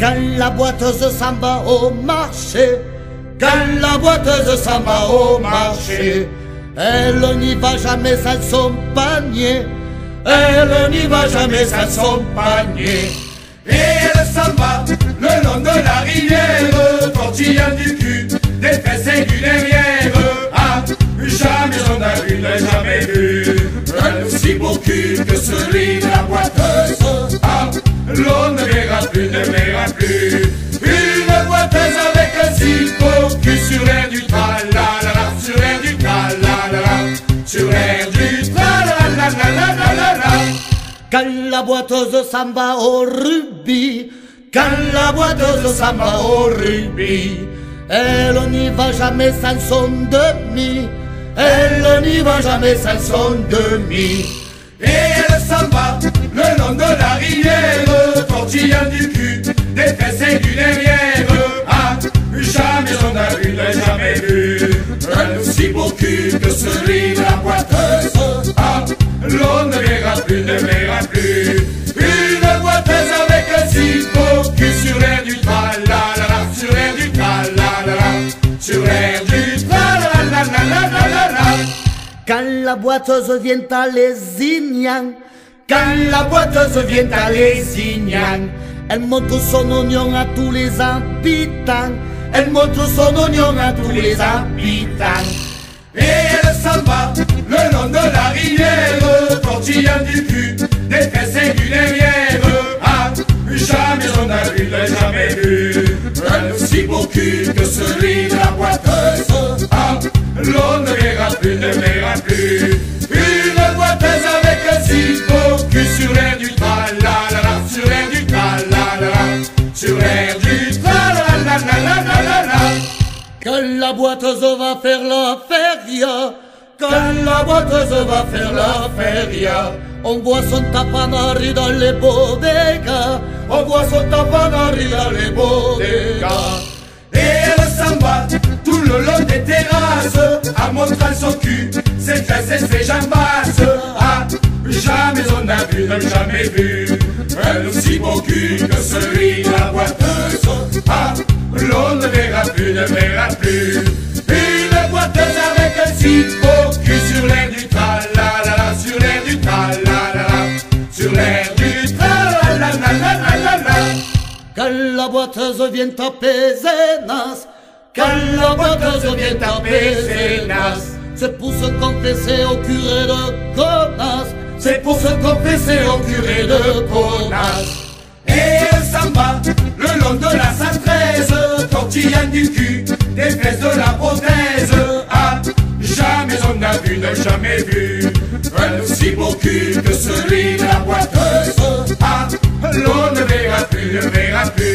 Quand la boiteuse s'en va au marché, quand la boiteuse s'en va au marché, elle n'y va jamais sans son panier, elle n'y va jamais sans son panier. Et elle s'en va le long de la rivière, tortillant du cul, des fesses et du derrière. Ah, jamais on a vu, n'a jamais vu un aussi beau cul que celui de la boiteuse. Ah, l'on ne verra plus, ne verra plus une boiteuse avec un si beau cul sur l'air du tra-la-la-la, sur l'air du tra-la-la-la, sur l'air du tra-la-la-la-la-la-la. Quand la boiteuse s'en va au rugby, quand la boiteuse s'en va au rugby, elle n'y va jamais sans son demi, elle n'y va jamais sans son demi. Et elle s'en va le long de la rivière, tortillant du cul, des fesses et du derrière. Ah, jamais on a vu, n'a jamais vu un aussi beau cul que celui de la boiteuse. Ah, l'on ne verra plus, ne verra plus une boiteuse avec un si beau cul sur l'air du tra-la-la-la, sur l'air du tra-la-la-la, sur l'air du tra-la-la-la-la-la-la. Quand la boiteuse vient à Lézignan, quand la boiteuse vient à Lézignan, elle montre son oignon à tous les habitants, elle montre son oignon à tous les habitants. Et elle s'en va le long de la rivière, tortillant du cul, des fesses et du derrière. Ah, jamais on a vu, n'a jamais vu un aussi beau cul que celui de la boiteuse. Ah, l'on ne verra plus, ne verra plus une boiteuse avec un si beau cul sur l'air du tra-la-la-la, sur l'air du tra-la-la-la, sur l'air du tra-la-la-la-la-la-la. Quand la boiteuse va faire la feria, quand la boiteuse va faire la feria, on voit son tapanari dans les bodegas, on voit son tapanari dans les bodegas. Et elle s'en va tout le long des terrasses, en montrant son cul, ses fesses et ses jambasses. Ah, jamais on a vu, n'a jamais vu un aussi beau cul que celui de la boiteuse. Ah, l'on ne verra plus, ne verra plus une boiteuse avec un si beau cul sur l'air du tra-la-la-la, sur l'air du tra-la-la-la, sur l'air du tra-la-la-la-la-la-la. Quand la boiteuse vient à Pézenas, quand la boiteuse vient à Pézenas, c'est pour se confesser au curé de Gonnas, c'est pour se confesser au curé de Gonnas. Et elle s'en va le long de la 113, tortillant du cul, des fesses de la prothèse. Ah, jamais on a vu, n'a jamais vu un aussi beau cul que celui de la boiteuse. Ah, l'on ne verra plus, ne verra plus